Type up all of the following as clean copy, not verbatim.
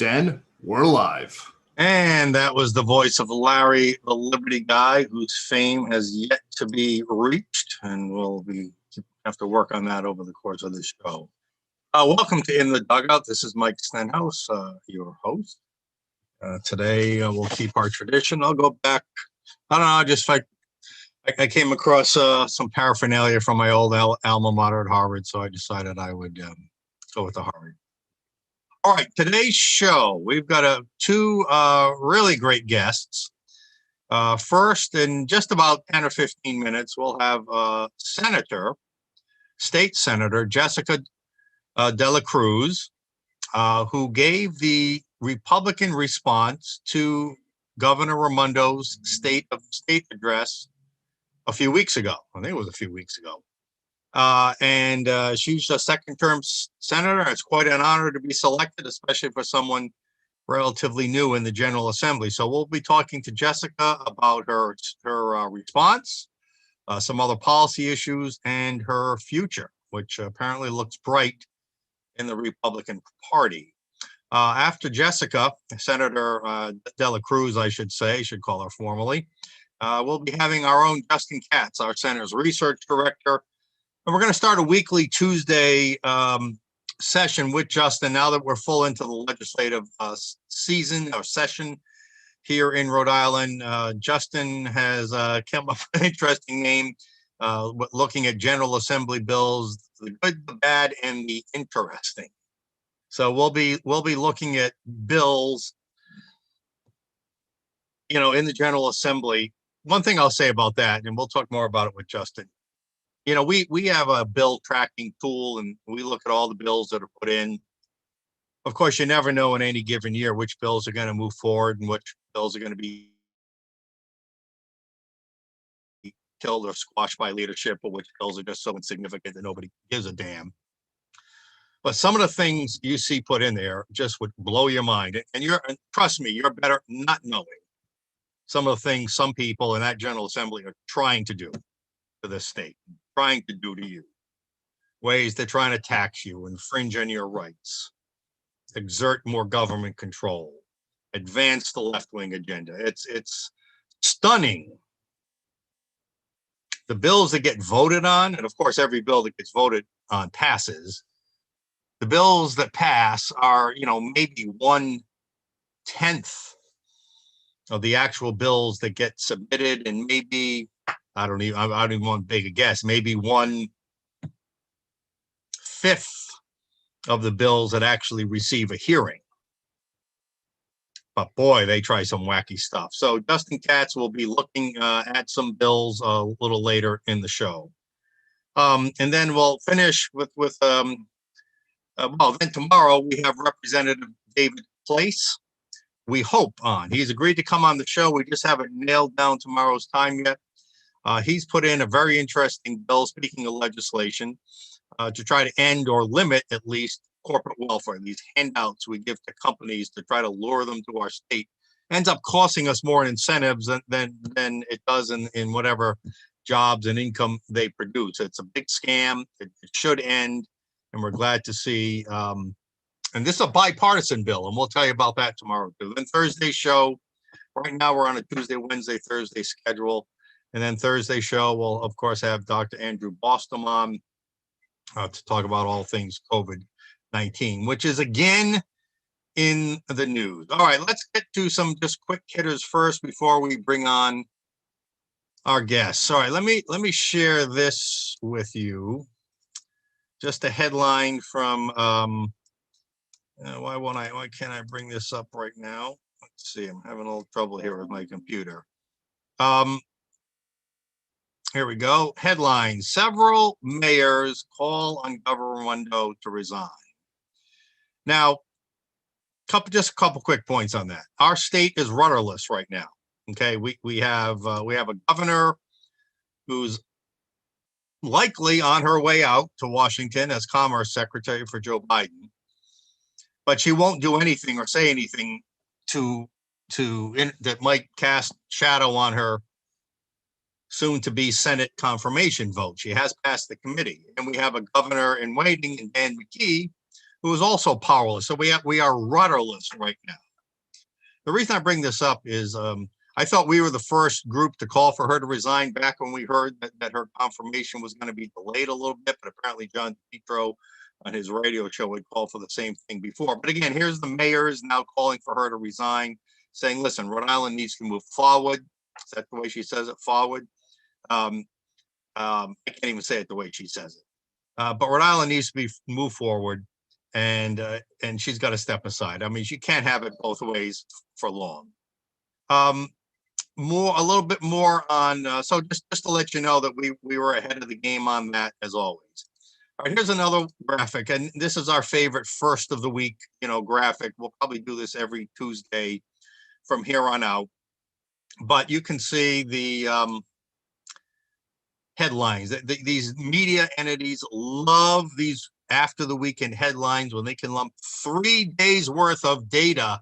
Sten, we're live. And that was the voice of Larry, the Liberty guy, whose fame has yet to be reached, and we'll have to work on that over the course of the show. Welcome to In the Dugout. This is Mike Stenhouse, your host. Today we'll keep our tradition. I'll go back. I don't know. Just like I came across some paraphernalia from my old alma mater at Harvard, so I decided I would go with the Harvard. All right, today's show, we've got two really great guests. First, in just about 10 or 15 minutes, we'll have State Senator Jessica de la Cruz, who gave the Republican response to Governor Raimondo's State of State address a few weeks ago. I think it was a few weeks ago. And she's a second-term senator. It's quite an honor to be selected, especially for someone relatively new in the General Assembly. So we'll be talking to Jessica about her response, some other policy issues, and her future, which apparently looks bright in the Republican Party. After Jessica, Senator de la Cruz, I should call her formally, we'll be having our own Justin Katz, our Senator's research director. And we're going to start a weekly Tuesday session with Justin now that we're full into the legislative season or session here in Rhode Island. Justin has come up with an interesting name, looking at General Assembly bills, the good, the bad, and the interesting. So we'll be looking at bills, in the General Assembly. One thing I'll say about that, and we'll talk more about it with Justin. We have a bill tracking tool, and we look at all the bills that are put in. Of course, you never know in any given year which bills are going to move forward and which bills are going to be killed or squashed by leadership, or which bills are just so insignificant that nobody gives a damn. But some of the things you see put in there just would blow your mind. And trust me, you're better not knowing some of the things some people in that General Assembly are trying to do to this state, trying to do to you. Ways they're trying to tax you, infringe on your rights, exert more government control, advance the left-wing agenda. It's stunning. The bills that get voted on, and of course every bill that gets voted on passes. The bills that pass are, maybe 1/10 of the actual bills that get submitted, and maybe I don't even want to take a guess. Maybe 1/5 of the bills that actually receive a hearing. But boy, they try some wacky stuff. So Justin Katz will be looking at some bills a little later in the show. And then we'll finish with then tomorrow we have Representative David Place. We hope on. He's agreed to come on the show. We just haven't nailed down tomorrow's time yet. He's put in a very interesting bill, speaking of legislation, to try to end or limit at least corporate welfare. These handouts we give to companies to try to lure them to our state ends up costing us more in incentives than it does in whatever jobs and income they produce. It's a big scam. It should end, and we're glad to see. And this is a bipartisan bill, and we'll tell you about that tomorrow too. Then Thursday's show. Right now we're on a Tuesday, Wednesday, Thursday schedule. And then Thursday show, we'll, of course, have Dr. Andrew Bostom on to talk about all things COVID-19, which is again in the news. All right, let's get to some just quick hitters first before we bring on our guests. All right, let me share this with you. Just a headline from, why can't I bring this up right now? Let's see, I'm having a little trouble here with my computer. Here we go. Headline: several mayors call on Governor Raimondo to resign. Now, just a couple quick points on that. Our state is rudderless right now. Okay, we have a governor who's likely on her way out to Washington as Commerce Secretary for Joe Biden, but she won't do anything or say anything that might cast shadow on her soon-to-be Senate confirmation vote. She has passed the committee. And we have a governor in waiting, in Dan McKee, who is also powerless. So we are rudderless right now. The reason I bring this up is I thought we were the first group to call for her to resign back when we heard that her confirmation was going to be delayed a little bit, but apparently John Petro on his radio show would call for the same thing before. But again, here's the mayor is now calling for her to resign, saying, listen, Rhode Island needs to move forward. Is that the way she says it, forward? I can't even say it the way she says it. But Rhode Island needs to be move forward, and she's got to step aside. I mean, she can't have it both ways for long. A little bit more on, so just to let you know that we were ahead of the game on that as always. All right, here's another graphic, and this is our favorite first of the week, graphic. We'll probably do this every Tuesday from here on out. But you can see the headlines. These media entities love these after the weekend headlines when they can lump 3 days worth of data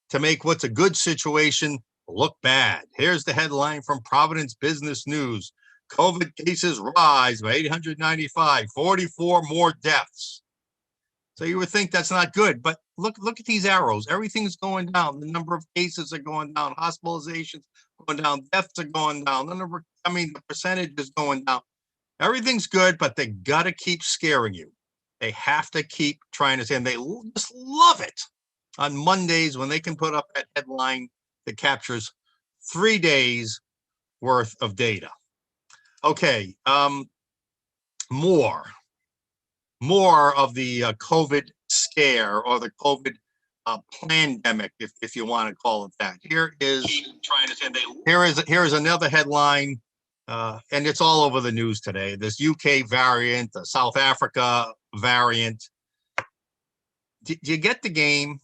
to make what's a good situation look bad. Here's the headline from Providence Business News. COVID cases rise by 895, 44 more deaths. So you would think that's not good, but look at these arrows. Everything's going down. The number of cases are going down, hospitalizations going down, deaths are going down. The percentage is going down. Everything's good, but they got to keep scaring you. They have to keep trying to say, and they just love it on Mondays when they can put up that headline that captures 3 days worth of data. Okay, more of the COVID scare or the COVID pandemic, if you want to call it that. Here is another headline, and it's all over the news today. This UK variant, the South Africa variant. Do you get the game?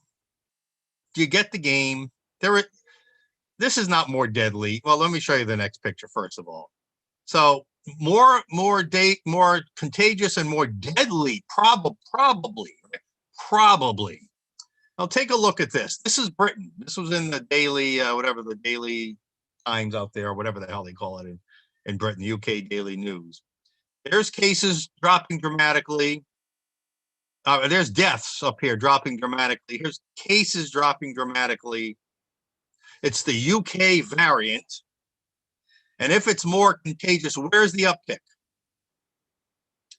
Do you get the game? This is not more deadly. Well, let me show you the next picture first of all. So more contagious and more deadly, probably. Now take a look at this. This is Britain. This was in the Daily, whatever the Daily Times out there, whatever the hell they call it in Britain, the UK Daily News. There's cases dropping dramatically. There's deaths up here dropping dramatically. Here's cases dropping dramatically. It's the UK variant. And if it's more contagious, where's the uptick?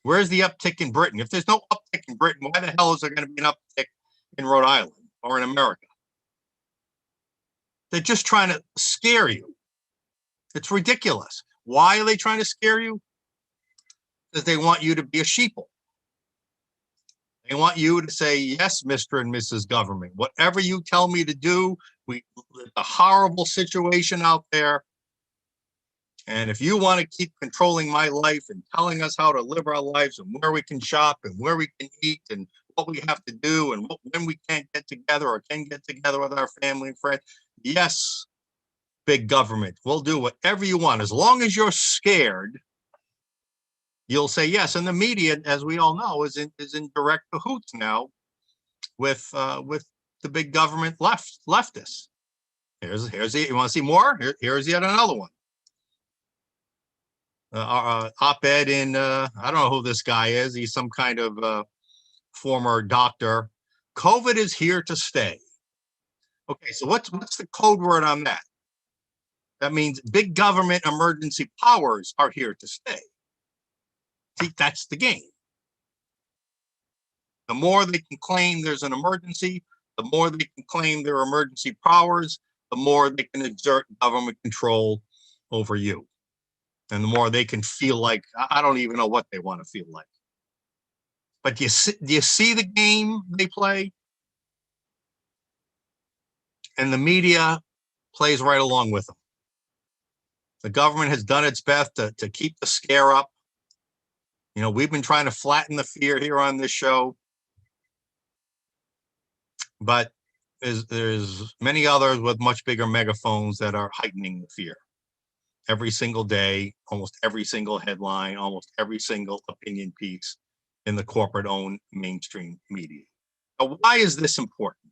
Where's the uptick in Britain? If there's no uptick in Britain, why the hell is there going to be an uptick in Rhode Island or in America? They're just trying to scare you. It's ridiculous. Why are they trying to scare you? Because they want you to be a sheeple. They want you to say, yes, Mr. and Mrs. Government, whatever you tell me to do, a horrible situation out there. And if you want to keep controlling my life and telling us how to live our lives and where we can shop and where we can eat and what we have to do and when we can't get together or can get together with our family and friends, yes, big government, we'll do whatever you want. As long as you're scared, you'll say yes. And the media, as we all know, is in direct cahoots now with the big government leftists. Here's you want to see more? Here's yet another one. Op-ed in I don't know who this guy is. He's some kind of former doctor. COVID is here to stay. Okay, so what's the code word on that? That means big government emergency powers are here to stay. See, that's the game. The more they can claim there's an emergency, the more they can claim their emergency powers, the more they can exert government control over you. And the more they can feel like, I don't even know what they want to feel like. But do you see the game they play? And the media plays right along with them. The government has done its best to keep the scare up. You know, we've been trying to flatten the fear here on this show. But there's many others with much bigger megaphones that are heightening the fear. Every single day, almost every single headline, almost every single opinion piece in the corporate-owned mainstream media. Now, why is this important?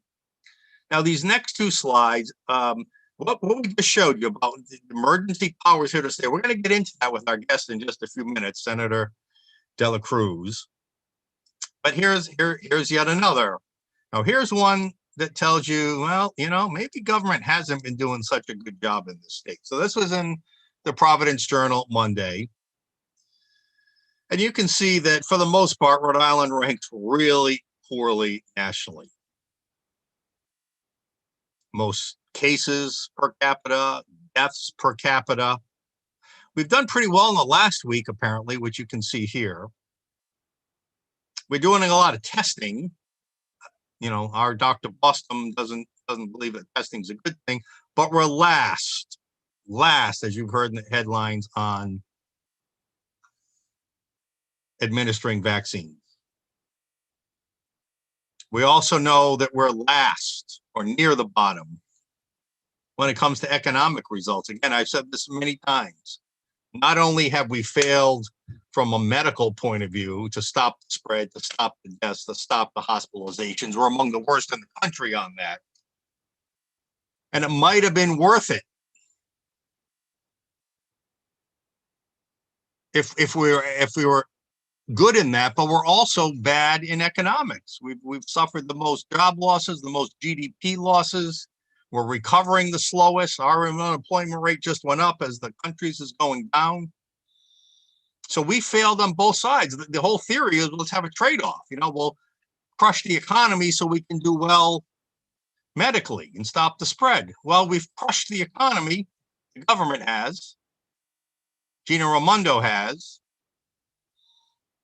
Now, these next two slides, what we just showed you about the emergency powers here to stay, we're going to get into that with our guest in just a few minutes, Senator Cruz. But here's yet another. Now, here's one that tells you, well, maybe government hasn't been doing such a good job in this state. So this was in the Providence Journal Monday. And you can see that for the most part, Rhode Island ranks really poorly nationally. Most cases per capita, deaths per capita. We've done pretty well in the last week, apparently, which you can see here. We're doing a lot of testing. Our Dr. Boston doesn't believe that testing is a good thing, but we're last, as you've heard in the headlines, on administering vaccines. We also know that we're last or near the bottom when it comes to economic results. Again, I've said this many times. Not only have we failed from a medical point of view to stop the spread, to stop the deaths, to stop the hospitalizations, we're among the worst in the country on that. And it might have been worth it if we were good in that, but we're also bad in economics. We've suffered the most job losses, the most GDP losses. We're recovering the slowest. Our unemployment rate just went up as the country's is going down. So we failed on both sides. The whole theory is, let's have a trade-off. We'll crush the economy so we can do well medically and stop the spread. Well, we've crushed the economy. The government has. Gina Raimondo has.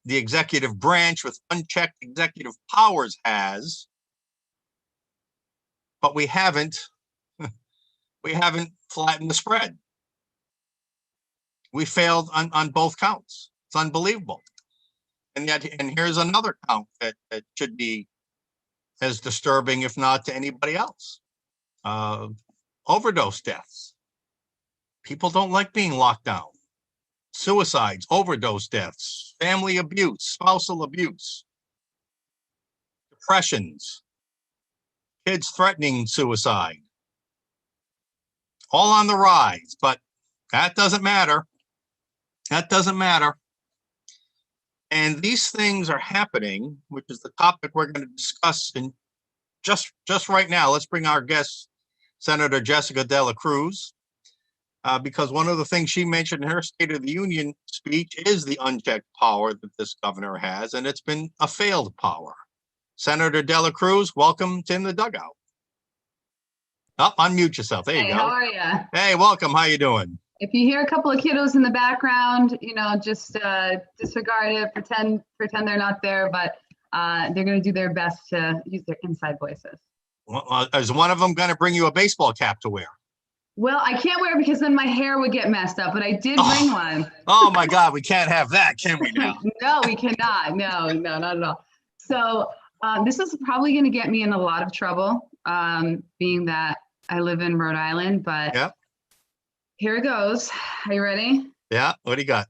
The executive branch with unchecked executive powers has. But we haven't flattened the spread. We failed on both counts. It's unbelievable. And here's another count that should be as disturbing, if not to anybody else. Overdose deaths. People don't like being locked down. Suicides, overdose deaths, family abuse, spousal abuse, depressions, kids threatening suicide. All on the rise, but that doesn't matter. That doesn't matter. And these things are happening, which is the topic we're going to discuss in just right now. Let's bring our guest, Senator Jessica de la Cruz, because one of the things she mentioned in her State of the Union speech is the unchecked power that this governor has, and it's been a failed power. Senator de la Cruz, welcome to In the Dugout. Oh, unmute yourself. There you go. How are you? Hey, welcome. How you doing? If you hear a couple of kiddos in the background, just disregard it, pretend they're not there, but they're going to do their best to use their inside voices. Well, is one of them going to bring you a baseball cap to wear? Well, I can't wear it because then my hair would get messed up, but I did bring one. Oh my God, we can't have that, can we now? No, we cannot. No, not at all. So this is probably going to get me in a lot of trouble, being that I live in Rhode Island, but yeah. Here it goes. Are you ready? Yeah. What do you got?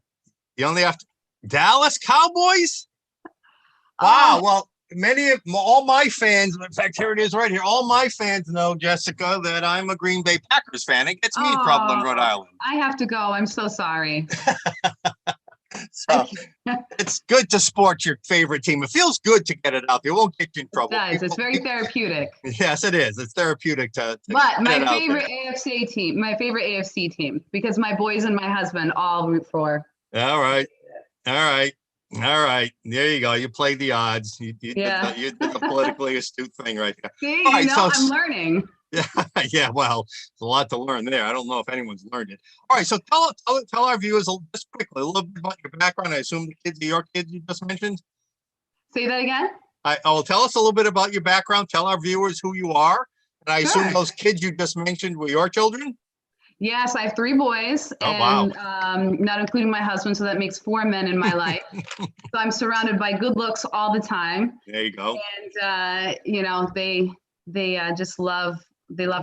You only have to Dallas Cowboys? Wow. Well, all my fans, in fact, here it is right here. All my fans know, Jessica, that I'm a Green Bay Packers fan. It gets me in trouble in Rhode Island. I have to go. I'm so sorry. So it's good to support your favorite team. It feels good to get it out there. It won't get you in trouble. It does. It's very therapeutic. Yes, it is. It's therapeutic to But my favorite AFC team, because my boys and my husband all root for. All right. There you go. You played the odds. You did the politically astute thing right there. See, right, I'm learning. Yeah, well, there's a lot to learn there. I don't know if anyone's learned it. All right, so tell our viewers just quickly a little bit about your background. I assume the kids are your kids you just mentioned. Say that again. Tell us a little bit about your background. Tell our viewers who you are. And I assume those kids you just mentioned were your children? Yes, I have 3 boys, and not including my husband, so that makes 4 men in my life. So I'm surrounded by good looks all the time. There you go. And they just love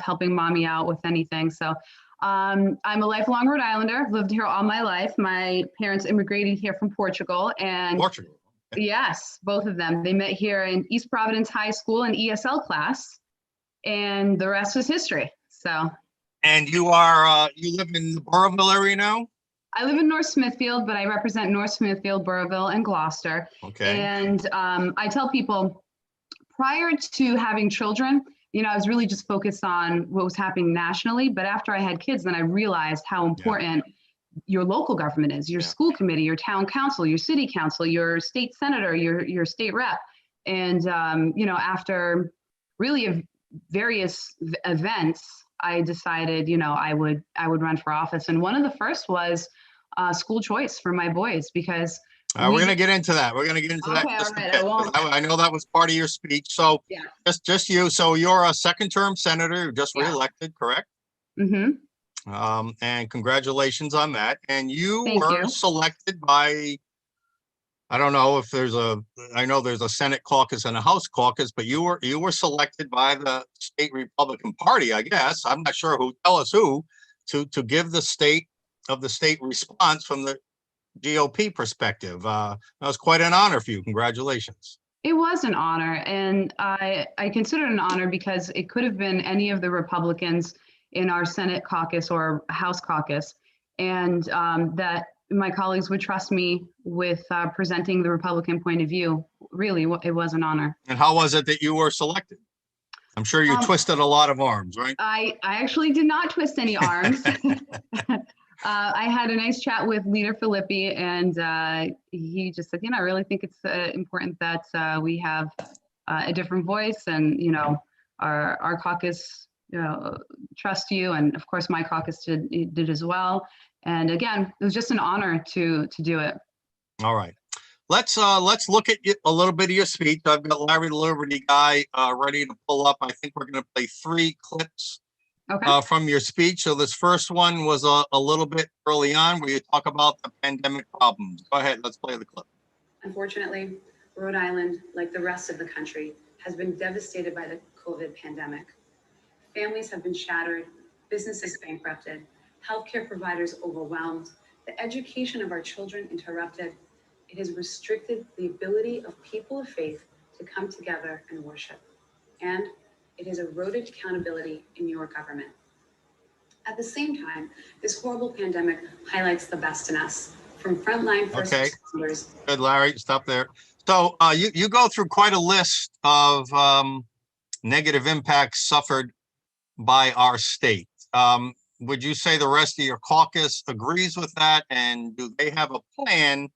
helping mommy out with anything. So I'm a lifelong Rhode Islander. I've lived here all my life. My parents immigrated here from Portugal, and Portugal. Okay. Yes, both of them. They met here in East Providence High School in ESL class, and the rest was history. So. And you live in the Burrillville area now? I live in North Smithfield, but I represent North Smithfield, Burrillville, and Gloucester. Okay. And I tell people, prior to having children, I was really just focused on what was happening nationally. But after I had kids, then I realized how important your local government is, your school committee, your town council, your city council, your state senator, your state rep. And, after really various events, I decided, I would run for office. And one of the first was school choice for my boys, because We're going to get into that. We're going to get into that. Okay, Just all a right, bit, I won't. 'cause I know that was part of your speech. So Yeah. just you. So you're a second term senator, you're just Yeah. reelected, correct? Mm-hmm. And congratulations on that. And you Thank were you. selected by, I don't know if I know there's a Senate caucus and a House caucus, but you were selected by the state Republican Party, I guess. I'm not sure who, tell us who, to give the state response from the GOP perspective. That was quite an honor for you. Congratulations. It was an honor, and I consider it an honor because it could have been any of the Republicans in our Senate caucus or House caucus, and that my colleagues would trust me with presenting the Republican point of view. Really, it was an honor. And how was it that you were selected? I'm sure you twisted a lot of arms, right? I actually did not twist any arms. I had a nice chat with Leader Filippi, and he just said, I really think it's important that we have a different voice, and our caucus trust you, and of course my caucus did as well. And again, it was just an honor to do it. All right. Let's look at a little bit of your speech. I've got Larry the Liberty Guy ready to pull up. I think we're going to play 3 clips from your speech. So this first one was a little bit early on where you talk about the pandemic problems. Go ahead, let's play the clip. Unfortunately, Rhode Island, like the rest of the country, has been devastated by the COVID pandemic. Families have been shattered, businesses bankrupted, healthcare providers overwhelmed, the education of our children interrupted. It has restricted the ability of people of faith to come together and worship. And it has eroded accountability in your government. At the same time, this horrible pandemic highlights the best in us, from frontline first responders. Good, Larry, stop there. So you go through quite a list of negative impacts suffered by our state. Would you say the rest of your caucus agrees with that? And do they have a plan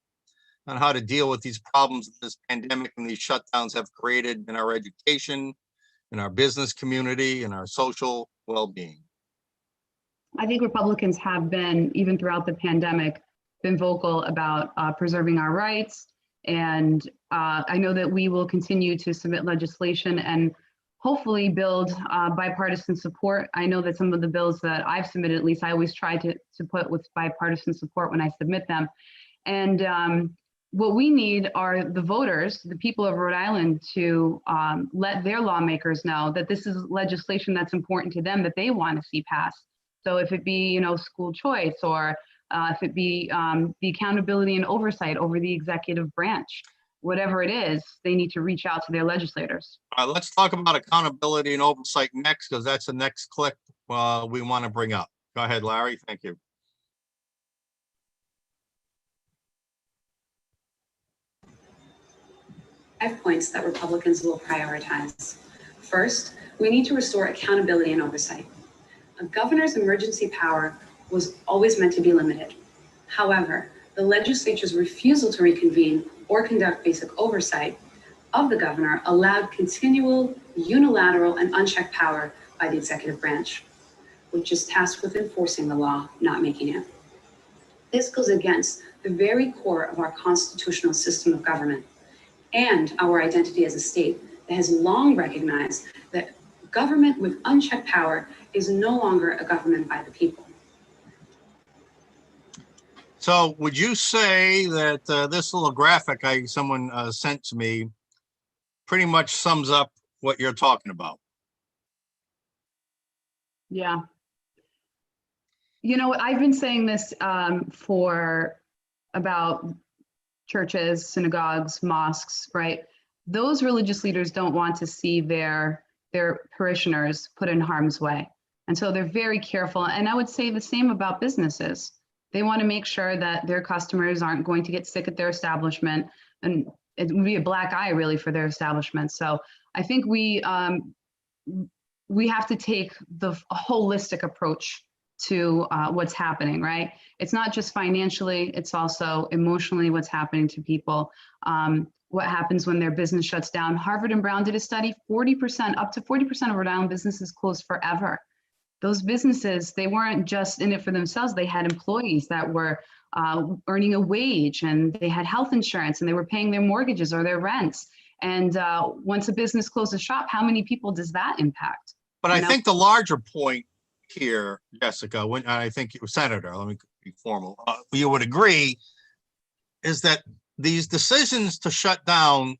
on how to deal with these problems that this pandemic and these shutdowns have created in our education, in our business community, in our social well-being? I think Republicans have been, even throughout the pandemic, been vocal about preserving our rights. And I know that we will continue to submit legislation and hopefully build bipartisan support. I know that some of the bills that I've submitted, at least I always try to put with bipartisan support when I submit them. And what we need are the voters, the people of Rhode Island, to let their lawmakers know that this is legislation that's important to them, that they want to see passed. So if it be, school choice, or if it be the accountability and oversight over the executive branch, whatever it is, they need to reach out to their legislators. Let's talk about accountability and oversight next, because that's the next clip we want to bring up. Go ahead, Larry. Thank you. Five points that Republicans will prioritize. First, we need to restore accountability and oversight. A governor's emergency power was always meant to be limited. However, the legislature's refusal to reconvene or conduct basic oversight of the governor allowed continual, unilateral, and unchecked power by the executive branch, which is tasked with enforcing the law, not making it. This goes against the very core of our constitutional system of government and our identity as a state that has long recognized that government with unchecked power is no longer a government by the people. So would you say that this little graphic someone sent to me pretty much sums up what you're talking about? Yeah. I've been saying this for about churches, synagogues, mosques, right? Those religious leaders don't want to see their parishioners put in harm's way. And so they're very careful. And I would say the same about businesses. They want to make sure that their customers aren't going to get sick at their establishment, and it would be a black eye really for their establishment. So I think we have to take the holistic approach to what's happening, right? It's not just financially, it's also emotionally what's happening to people. What happens when their business shuts down. Harvard and Brown did a study, 40%, up to 40% of Rhode Island businesses closed forever. Those businesses, they weren't just in it for themselves. They had employees that were earning a wage, and they had health insurance, and they were paying their mortgages or their rents. And once a business closes shop, how many people does that impact? But I think the larger point here, Jessica, when I think you were Senator, let me be formal, you would agree, is that these decisions to shut down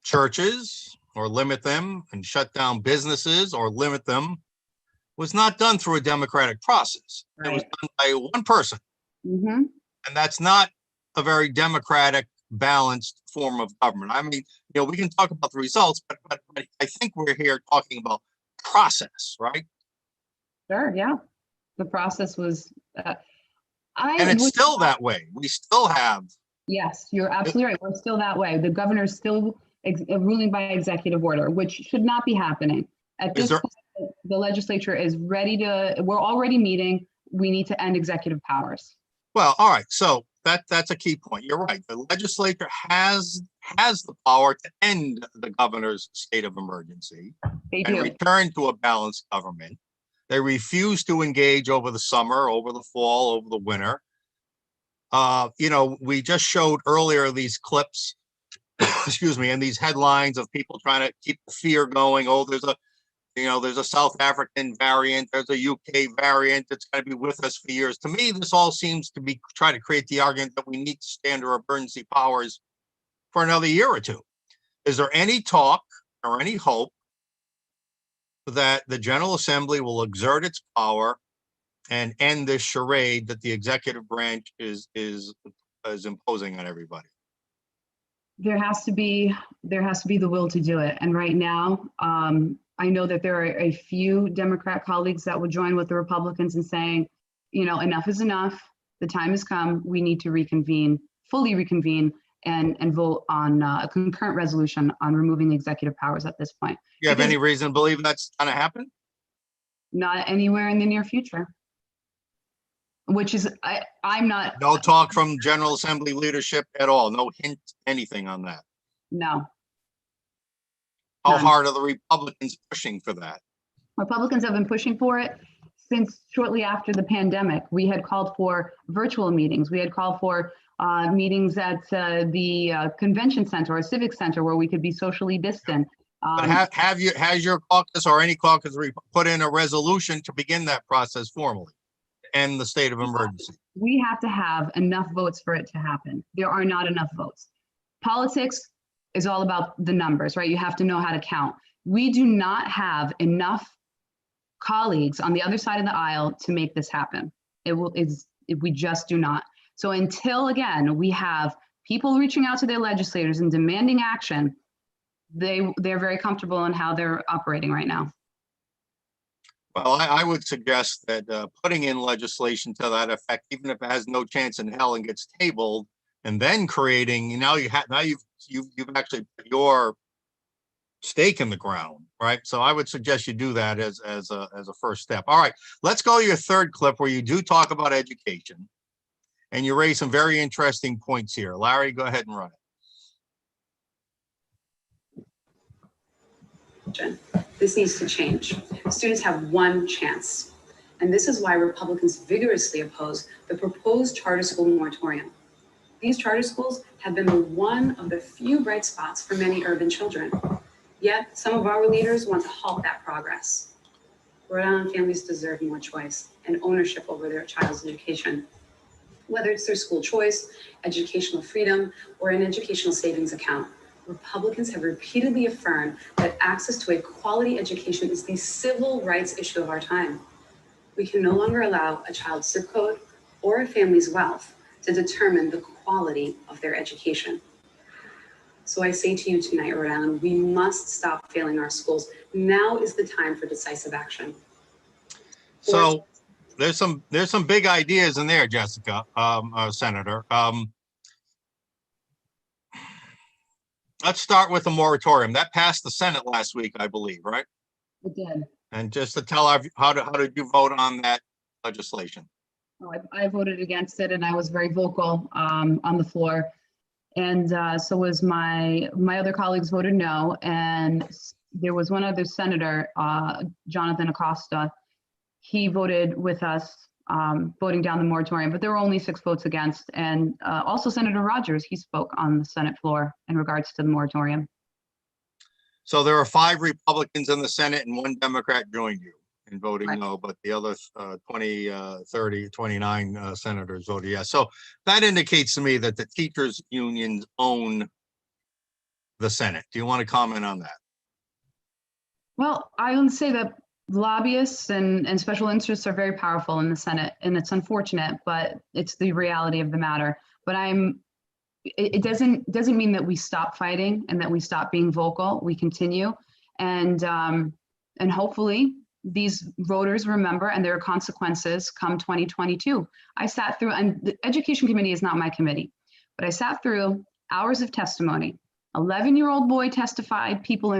churches or limit them and shut down businesses or limit them was not done through a democratic process. Right. It was done by one person. Mm-hmm. And that's not a very democratic, balanced form of government. I mean, we can talk about the results, but I think we're here talking about process, right? Sure, yeah. The process was, and it's still that way. We still have. Yes, you're absolutely right. We're still that way. The governor's still ruling by executive order, which should not be happening. At this point, the legislature is ready to, we're already meeting. We need to end executive powers. Well, all right. So that's a key point. You're right. The legislature has the power to end the governor's state of emergency and return to a balanced government. They refuse to engage over the summer, over the fall, over the winter. We just showed earlier these clips, excuse me, and these headlines of people trying to keep the fear going. Oh, there's a South African variant, there's a UK variant that's going to be with us for years. To me, this all seems to be trying to create the argument that we need to stay under emergency powers for another year or two. Is there any talk or any hope that the General Assembly will exert its power and end this charade that the executive branch is imposing on everybody? There has to be the will to do it. And right now, I know that there are a few Democrat colleagues that would join with the Republicans in saying, enough is enough. The time has come. We need to fully reconvene and vote on a concurrent resolution on removing executive powers at this point. You have any reason to believe that's going to happen? Not anywhere in the near future. Which is, I'm not. No talk from General Assembly leadership at all. No hint, anything on that. No. How hard are the Republicans pushing for that? Republicans have been pushing for it since shortly after the pandemic. We had called for virtual meetings. We had called for meetings at the convention center or civic center where we could be socially distant. But has your caucus or any caucus put in a resolution to begin that process formally? End the state of emergency? We have to have enough votes for it to happen. There are not enough votes. Politics is all about the numbers, right? You have to know how to count. We do not have enough colleagues on the other side of the aisle to make this happen. We just do not. So until, again, we have people reaching out to their legislators and demanding action, they're very comfortable in how they're operating right now. Well, I would suggest that putting in legislation to that effect, even if it has no chance in hell and gets tabled, and then creating, you've actually put your stake in the ground, right? So I would suggest you do that as a first step. All right, let's go to your third clip where you do talk about education, and you raise some very interesting points here. Larry, go ahead and run it. This needs to change. Students have one chance. And this is why Republicans vigorously oppose the proposed charter school moratorium. These charter schools have been one of the few bright spots for many urban children. Yet some of our leaders want to halt that progress. Rhode Island families deserve more choice and ownership over their child's education. Whether it's their school choice, educational freedom, or an educational savings account, Republicans have repeatedly affirmed that access to a quality education is the civil rights issue of our time. We can no longer allow a child's zip code or a family's wealth to determine the quality of their education. So I say to you tonight, Rhode Island, we must stop failing our schools. Now is the time for decisive action. So there's some big ideas in there, Jessica, Senator. Let's start with the moratorium that passed the Senate last week, I believe, right? It did. And just to tell how did you vote on that legislation? Oh, I voted against it, and I was very vocal on the floor. And so was my other colleagues voted no. And there was one other senator, Jonathan Acosta. He voted with us, voting down the moratorium, but there were only 6 votes against. And also Senator Rogers, he spoke on the Senate floor in regards to the moratorium. So there are 5 Republicans in the Senate and 1 Democrat joined you in voting Right. no, but the other 29 senators voted yes. So that indicates to me that the teachers unions own the Senate. Do you want to comment on that? Well, I would say that lobbyists and special interests are very powerful in the Senate, and it's unfortunate, but it's the reality of the matter. But it doesn't mean that we stop fighting and that we stop being vocal. We continue, and hopefully these voters remember, and there are consequences come 2022. I sat through, and the Education Committee is not my committee, but I sat through hours of testimony. 11-year-old boy testified. People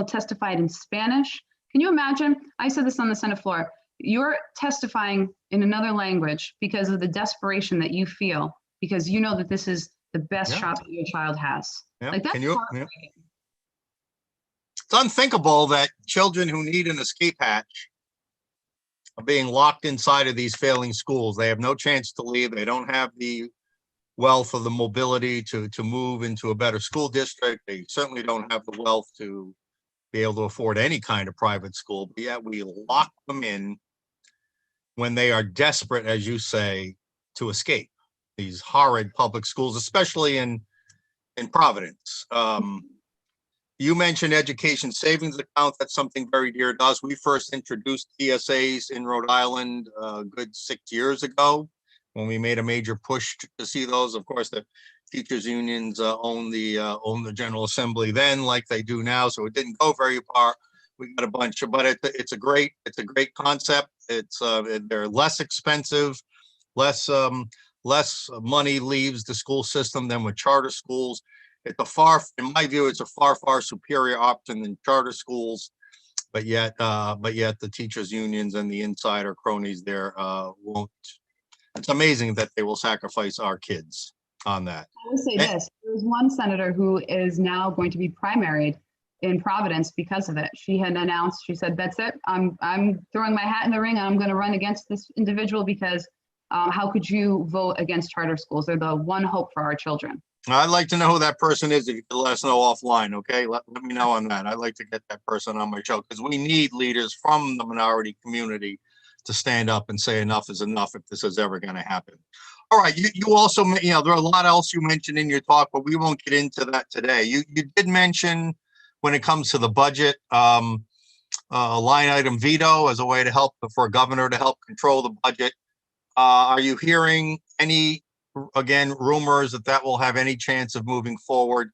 testified in Spanish. Can you imagine? I said this on the Senate floor. You're testifying in another language because of the desperation that you feel, because you know that this is the best shot that your child has. Yeah. Like, that's heartbreaking. It's unthinkable that children who need an escape hatch are being locked inside of these failing schools. They have no chance to leave. They don't have the wealth or the mobility to move into a better school district. They certainly don't have the wealth to be able to afford any kind of private school. But yet we lock them in when they are desperate, as you say, to escape these horrid public schools, especially in Providence. You mentioned education savings account. That's something very dear to us. We first introduced TSAs in Rhode Island a good 6 years ago when we made a major push to see those. Of course, the teachers unions own the General Assembly then, like they do now, so it didn't go very far. We got a bunch of, but it's a great concept. It's they're less expensive, less money leaves the school system than with charter schools. In my view, it's a far superior option than charter schools, but yet the teachers unions and the insider cronies there won't. It's amazing that they will sacrifice our kids on that. I will say this: there's one senator who is now going to be primaried in Providence because of it. She had announced, she said, "That's it. I'm throwing my hat in the ring and I'm going to run against this individual because how could you vote against charter schools? They're the one hope for our children." I'd like to know who that person is. If you could let us know offline, okay? Let me know on that. I'd like to get that person on my show because we need leaders from the minority community to stand up and say enough is enough if this is ever going to happen. All right, you also, there are a lot else you mentioned in your talk, but we won't get into that today. You did mention when it comes to the budget, a line item veto as a way to help for a governor to help control the budget. Are you hearing any, again, rumors that will have any chance of moving forward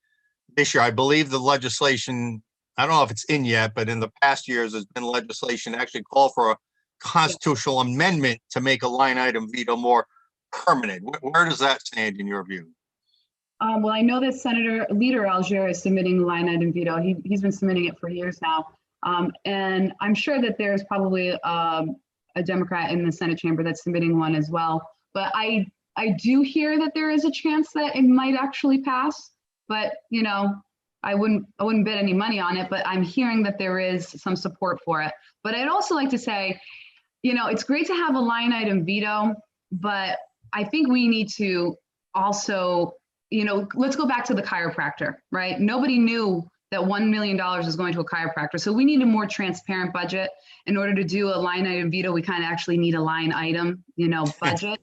this year? I believe the legislation, I don't know if it's in yet, but in the past years, there's been legislation actually call for a constitutional amendment to make a line item veto more permanent. Where does that stand in your view? Well, I know that Senator Leader Algier is submitting the line item veto. He's been submitting it for years now. And I'm sure that there's probably a Democrat in the Senate chamber that's submitting one as well. But I do hear that there is a chance that it might actually pass, but I wouldn't bet any money on it, but I'm hearing that there is some support for it. But I'd also like to say, it's great to have a line item veto, but I think we need to also, let's go back to the chiropractor, right? Nobody knew that $1 million is going to a chiropractor. So we need a more transparent budget. In order to do a line item veto, we kind of actually need a line item, budget.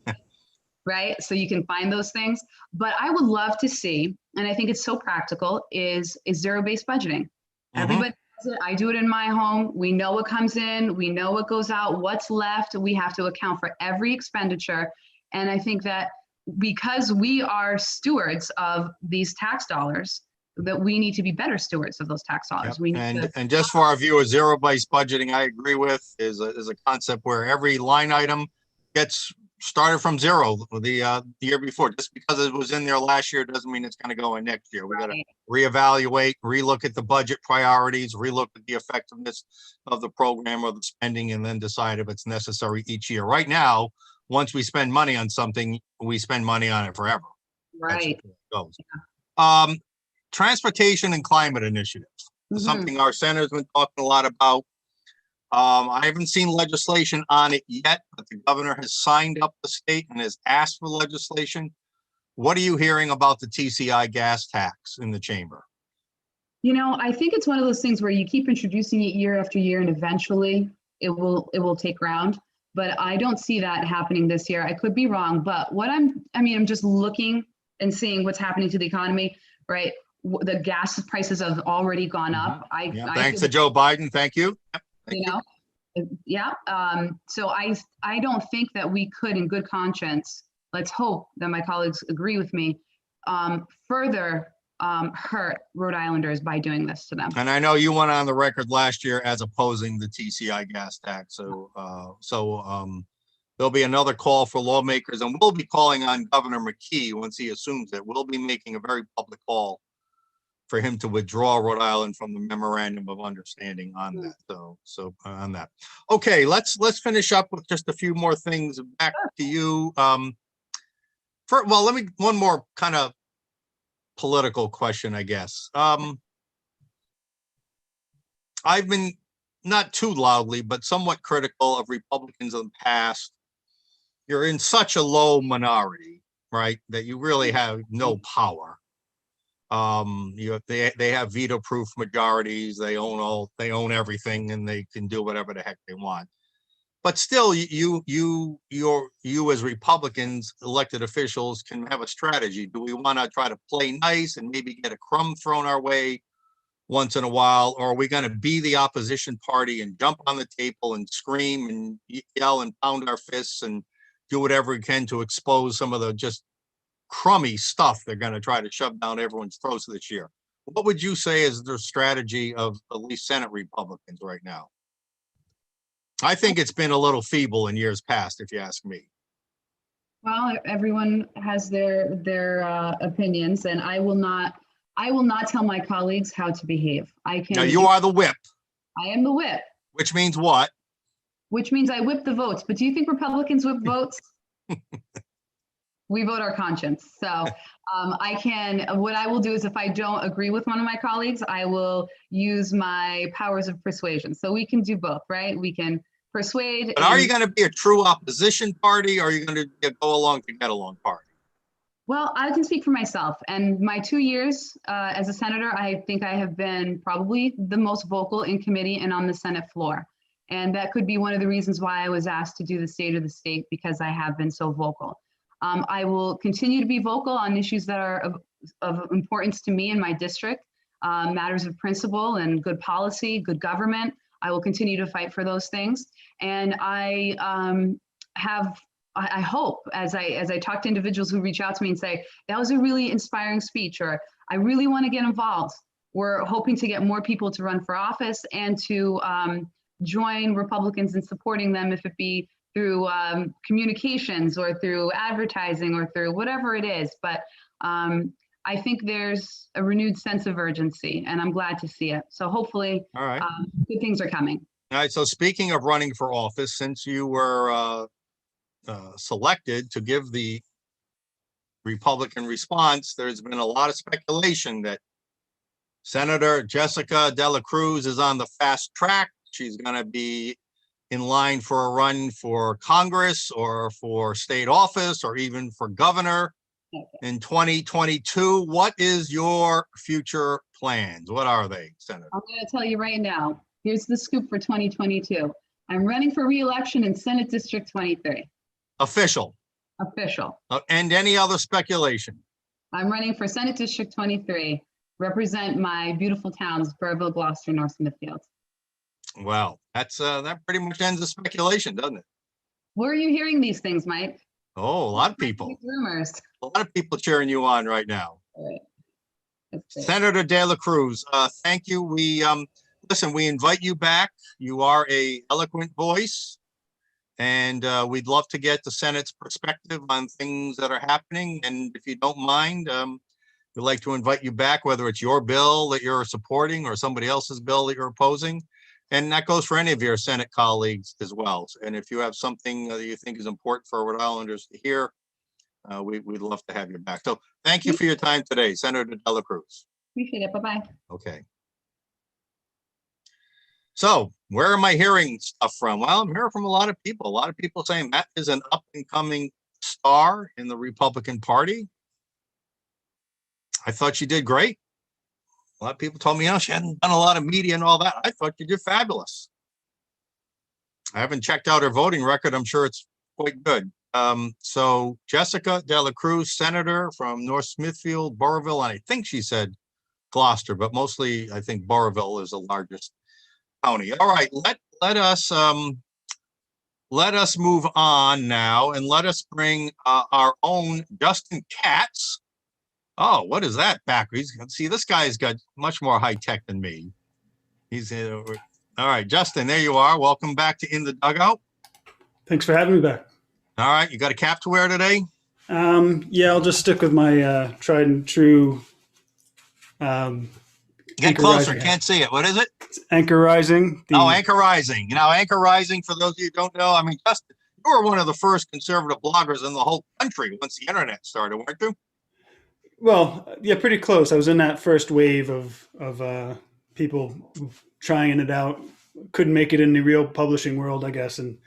Right? So you can find those things. But I would love to see, and I think it's so practical, is zero-based budgeting. Everybody does it. I do it in my home. We know what comes in. We know what goes out, what's left. We have to account for every expenditure. And I think that because we are stewards of these tax dollars, that we need to be better stewards of those tax dollars. Yep. We need to. And just for our viewers, zero-based budgeting, I agree with, is a concept where every line item gets started from zero the year before. Just because it was in there last year doesn't mean it's going to go in next year. We got to Right. reevaluate, relook at the budget priorities, relook at the effectiveness of the program or the spending, and then decide if it's necessary each year. Right now, once we spend money on something, we spend money on it forever. That's Right. just the way it goes. Transportation and climate initiatives, Mhm. something our senator's been talking a lot about. I haven't seen legislation on it yet, but the governor has signed up the state and has asked for legislation. What are you hearing about the TCI gas tax in the chamber? You know, I think it's one of those things where you keep introducing it year after year, and eventually it will take ground. But I don't see that happening this year. I could be wrong, but I'm just looking and seeing what's happening to the economy, right? The gas prices have already gone up. Yeah, thanks to Joe Biden. Thank you. You know, yeah. So I don't think that we could, in good conscience, let's hope that my colleagues agree with me, further hurt Rhode Islanders by doing this to them. And I know you went on the record last year as opposing the TCI gas tax. So there'll be another call for lawmakers, and we'll be calling on Governor McKee once he assumes it. We'll be making a very public call for him to withdraw Rhode Island from the memorandum of understanding on that. So on that. Okay, let's finish up with just a few more things. Back to you. One more kind of political question, I guess. I've been not too loudly, but somewhat critical of Republicans in the past. You're in such a low minority, right, that you really have no power. They have veto-proof majorities. They own everything, and they can do whatever the heck they want. But still, you as Republicans, elected officials, can have a strategy. Do we want to try to play nice and maybe get a crumb thrown our way once in a while, or are we going to be the opposition party and jump on the table and scream and yell and pound our fists and do whatever we can to expose some of the just crummy stuff they're going to try to shove down everyone's throats this year? What would you say is the strategy of at least Senate Republicans right now? I think it's been a little feeble in years past, if you ask me. Well, everyone has their opinions, and I will not tell my colleagues how to behave. Now, you are the whip. I am the whip. Which means what? Which means I whip the votes. But do you think Republicans whip votes? We vote our conscience. So what I will do is, if I don't agree with one of my colleagues, I will use my powers of persuasion. So we can do both, right? We can persuade. But are you going to be a true opposition party, or are you going to be a go along to get along party? Well, I can speak for myself. And my 2 years as a senator, I think I have been probably the most vocal in committee and on the Senate floor. And that could be one of the reasons why I was asked to do the State of the State, because I have been so vocal. I will continue to be vocal on issues that are of importance to me in my district, matters of principle and good policy, good government. I will continue to fight for those things. And I hope, as I talk to individuals who reach out to me and say, that was a really inspiring speech, or I really want to get involved. We're hoping to get more people to run for office and to join Republicans in supporting them, if it be through communications or through advertising or through whatever it is. But I think there's a renewed sense of urgency, and I'm glad to see it. So hopefully, all right, good things are coming. All right. So speaking of running for office, since you were selected to give the Republican response, there's been a lot of speculation that Senator Jessica de la Cruz is on the fast track. She's going to be in line for a run for Congress or for state office or even for governor in 2022. What is your future plans? What are they, Senator? I'm going to tell you right now. Here's the scoop for 2022. I'm running for re-election in Senate District 23. Official. Official. And any other speculation? I'm running for Senate District 23. Represent my beautiful towns, Burrillville, Gloucester, North Smithfield. Well, that pretty much ends the speculation, doesn't it? Where are you hearing these things, Mike? Oh, a lot of people. Rumors. A lot of people cheering you on right now. All right. Senator De La Cruz, thank you. We listen, we invite you back. You are a eloquent voice, and we'd love to get the Senate's perspective on things that are happening. And if you don't mind, we'd like to invite you back, whether it's your bill that you're supporting or somebody else's bill that you're opposing. And that goes for any of your Senate colleagues as well. And if you have something that you think is important for Rhode Islanders to hear, we'd love to have you back. So thank you for your time today, Senator De La Cruz. Appreciate it. Bye-bye. Okay. So where am I hearing stuff from? Well, I'm hearing from a lot of people saying that is an up and coming star in the Republican Party. I thought she did great. A lot of people told me, she hadn't done a lot of media and all that. I thought you did fabulous. I haven't checked out her voting record. I'm sure it's quite good. So Jessica De La Cruz, Senator from North Smithfield, Burrillville, and I think she said Gloucester, but mostly I think Burrillville is the largest county. All right, let us move on now and let us bring our own Justin Katz. Oh, what is that backwards? See, this guy's got much more high tech than me. He's all right, Justin, there you are. Welcome back to In the Dugout. Thanks for having me back. All right, you got a cap to wear today? Yeah, I'll just stick with my tried and true. Get closer, can't see it. What is it? It's Anchor Rising. Anchor Rising. Anchor Rising, for those of you who don't know, I mean, Justin, you were one of the first conservative bloggers in the whole country once the internet started, weren't you? Well, yeah, pretty close. I was in that first wave of people trying it out. Couldn't make it in the real publishing world, I guess, and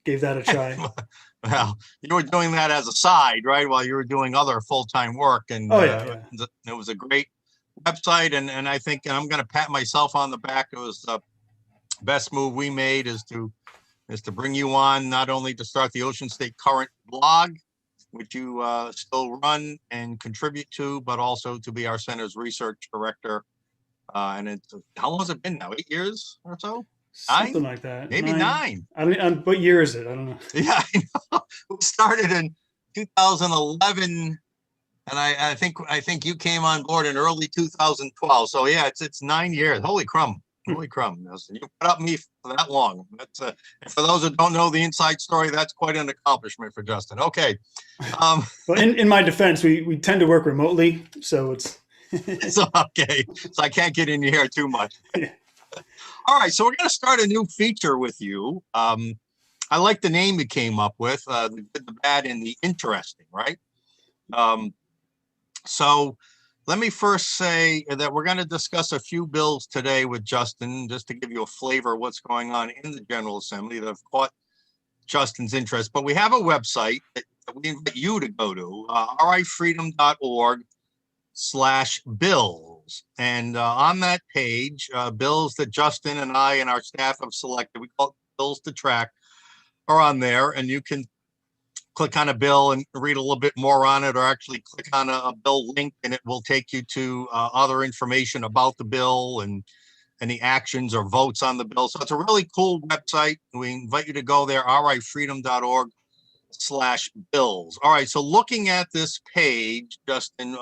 gave that a try. Well, you were doing that as a side, right? While you were doing other full-time work. And it was a great website. And I think I'm going to pat myself on the back. It was the best move we made is to bring you on, not only to start the Ocean State Current blog, which you still run and contribute to, but also to be our center's research director. And it's, how long has it been now? 8 years or so? Something like that. Maybe 9. I mean, what year is it? I don't know. Yeah, I know. We started in 2011, and I think you came on board in early 2012. So yeah, it's 9 years. Holy crumb. Holy crumb. You put up me for that long. That's and for those who don't know the inside story, that's quite an accomplishment for Justin. Okay. Well, in my defense, we tend to work remotely, so it's it's okay. So I can't get in your hair too much. Yeah. All right, so we're going to start a new feature with you. I like the name you came up with, the good, the bad, and the interesting, right? So let me first say that we're going to discuss a few bills today with Justin, just to give you a flavor of what's going on in the General Assembly that have caught Justin's interest. But we have a website that we invite you to go to, rifreedom.org/bills. And on that page, bills that Justin and I and our staff have selected, we call it bills to track, are on there. And you can click on a bill and read a little bit more on it, or actually click on a bill link and it will take you to other information about the bill and any actions or votes on the bill. So it's a really cool website. We invite you to go there, rifreedom.org/bills. All right, so looking at this page, Justin,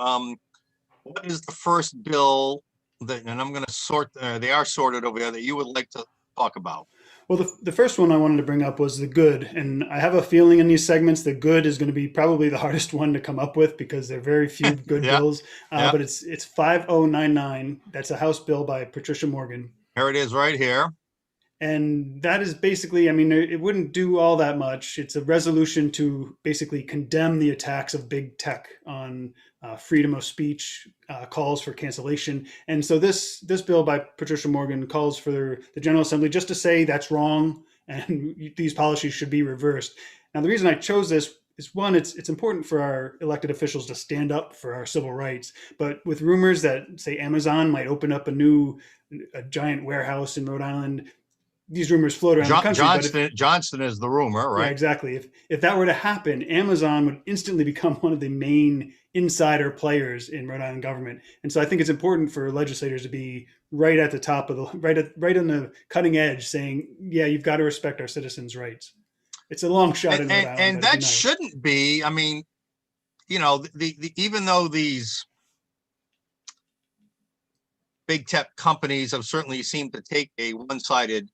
what is the first bill that, and I'm going to sort, they are sorted over there, that you would like to talk about? Well, the first one I wanted to bring up was the good. And I have a feeling in these segments, the good is going to be probably the hardest one to come up with because there are very few good bills. But it's 5099. That's a House bill by Patricia Morgan. Here it is right here. And that is basically, I mean, it wouldn't do all that much. It's a resolution to basically condemn the attacks of big tech on freedom of speech, calls for cancellation. And so this bill by Patricia Morgan calls for the General Assembly just to say that's wrong and these policies should be reversed. Now, the reason I chose this is, one, it's important for our elected officials to stand up for our civil rights. But with rumors that, say, Amazon might open up a giant warehouse in Rhode Island, these rumors float around the country. Johnston is the rumor, right? Yeah, exactly. If that were to happen, Amazon would instantly become one of the main insider players in Rhode Island government. And so I think it's important for legislators to be right at the top of right on the cutting edge, saying, yeah, you've got to respect our citizens' rights. It's a long shot in Rhode Island. And that shouldn't be, I mean, you know, even though these big tech companies have certainly seemed to take a one-sided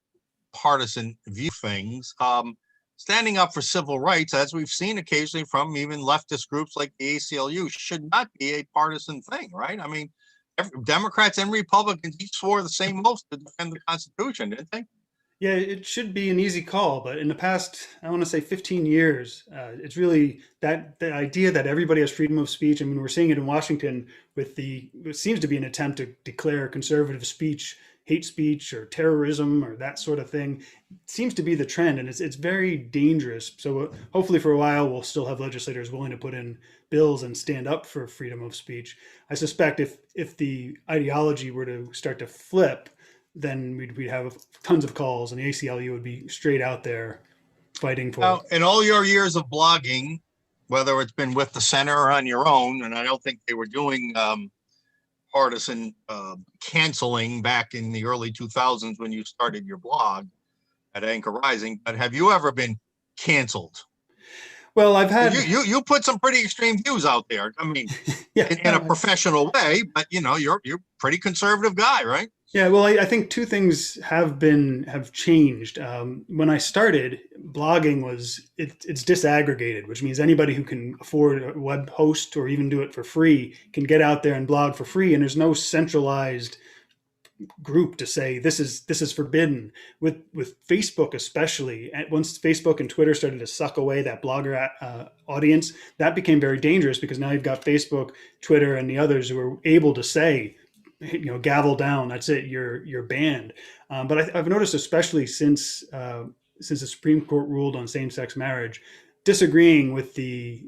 partisan view of things. Standing up for civil rights, as we've seen occasionally from even leftist groups like the ACLU, should not be a partisan thing, right? I mean, Democrats and Republicans each swore the same oath to defend the Constitution, didn't they? Yeah, it should be an easy call, but in the past, I want to say 15 years, it's really that the idea that everybody has freedom of speech. I mean, we're seeing it in Washington with it seems to be an attempt to declare conservative speech hate speech or terrorism or that sort of thing. It seems to be the trend, and it's very dangerous. So hopefully for a while, we'll still have legislators willing to put in bills and stand up for freedom of speech. I suspect if the ideology were to start to flip, then we'd have tons of calls, and the ACLU would be straight out there fighting for Now, it. in all your years of blogging, whether it's been with the center or on your own, and I don't think they were doing partisan canceling back in the early 2000s when you started your blog at Anchor Rising, but have you ever been canceled? Well, I've had you put some pretty extreme views out there. I mean, yeah, in a professional way, but you're a pretty conservative guy, right? Yeah, well, I think two things have changed. When I started, blogging it's disaggregated, which means anybody who can afford a web host or even do it for free can get out there and blog for free, and there's no centralized group to say this is forbidden. With Facebook especially, once Facebook and Twitter started to suck away that blogger audience, that became very dangerous, because now you've got Facebook, Twitter, and the others who are able to say, gavel down, that's it, you're banned. But I've noticed, especially since the Supreme Court ruled on same-sex marriage, disagreeing with the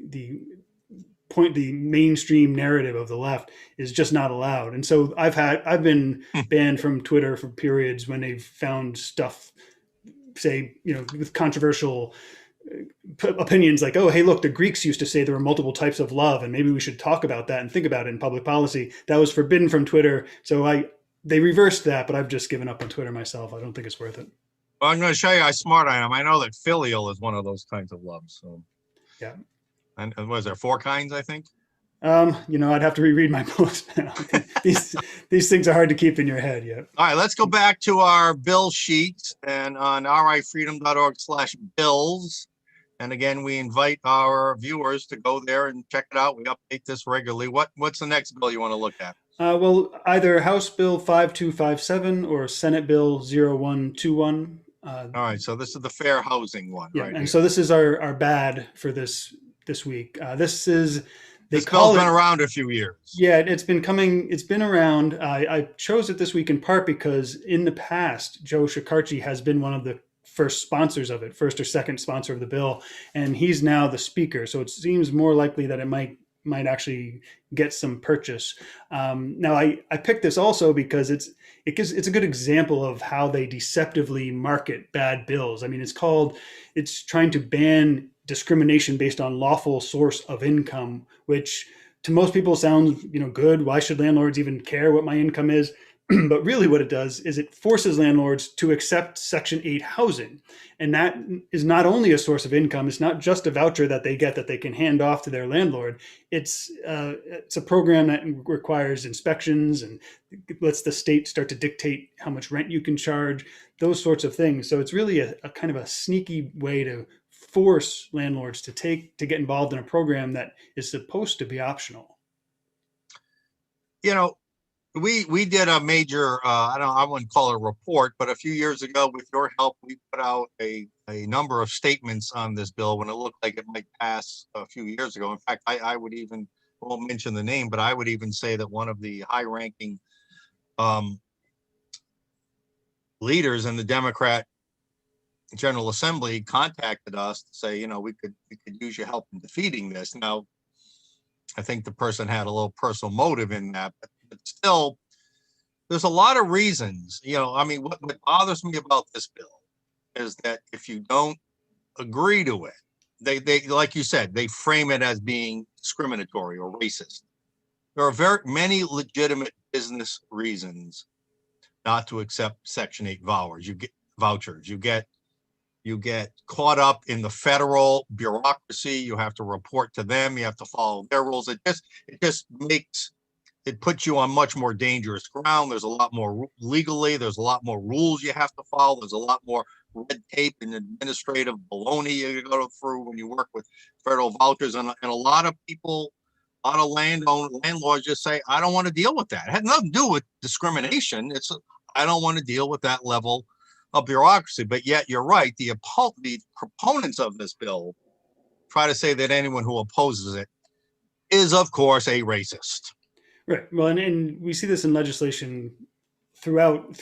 mainstream narrative of the left is just not allowed. And so I've been banned from Twitter for periods when they've found stuff, say, with controversial opinions like, oh, hey, look, the Greeks used to say there were multiple types of love, and maybe we should talk about that and think about it in public policy. That was forbidden from Twitter. So they reversed that, but I've just given up on Twitter myself. I don't think it's worth it. Well, I'm going to show you how smart I am. I know that filial is one of those kinds of loves. So yeah. And was there 4 kinds, I think? I'd have to reread my post now. These things are hard to keep in your head. Yeah. All right, let's go back to our bill sheets and on rifreedom.org/bills. And again, we invite our viewers to go there and check it out. We update this regularly. What's the next bill you want to look at? Well, either House Bill 5257 or Senate Bill 0121. All right, so this is the fair housing one, Yeah, right? and here. so this is our bad for this week. This bill's been around a few years. Yeah, it's been around. I chose it this week in part because in the past, Joe Shikarchi has been one of the first sponsors of it, first or second sponsor of the bill, and he's now the speaker. So it seems more likely that it might actually get some purchase. Now, I picked this also because it's a good example of how they deceptively market bad bills. I mean, it's trying to ban discrimination based on lawful source of income, which to most people sounds good. Why should landlords even care what my income is? But really what it does is it forces landlords to accept Section 8 housing. And that is not only a source of income. It's not just a voucher that they get that they can hand off to their landlord. It's a program that requires inspections and lets the state start to dictate how much rent you can charge, those sorts of things. So it's really a kind of a sneaky way to force landlords to get involved in a program that is supposed to be optional. We did a major, I wouldn't call it a report, but a few years ago, with your help, we put out a number of statements on this bill when it looked like it might pass a few years ago. In fact, I won't mention the name, but I would even say that one of the high-ranking leaders in the Democrat General Assembly contacted us to say, we could use your help in defeating this. Now, I think the person had a little personal motive in that, but still, there's a lot of reasons. What bothers me about this bill is that if you don't agree to it, they like you said, they frame it as being discriminatory or racist. There are very many legitimate business reasons not to accept Section 8 vouchers. You get caught up in the federal bureaucracy. You have to report to them. You have to follow their rules. It just makes it puts you on much more dangerous ground. There's a lot more legally, there's a lot more rules you have to follow. There's a lot more red tape and administrative baloney you go through when you work with federal vouchers. And a lot of people, a lot of landlords just say, I don't want to deal with that. It had nothing to do with discrimination. I don't want to deal with that level of bureaucracy. But yet you're right. The proponents of this bill try to say that anyone who opposes it is, of course, a racist. Right. Well, and we see this in legislation throughout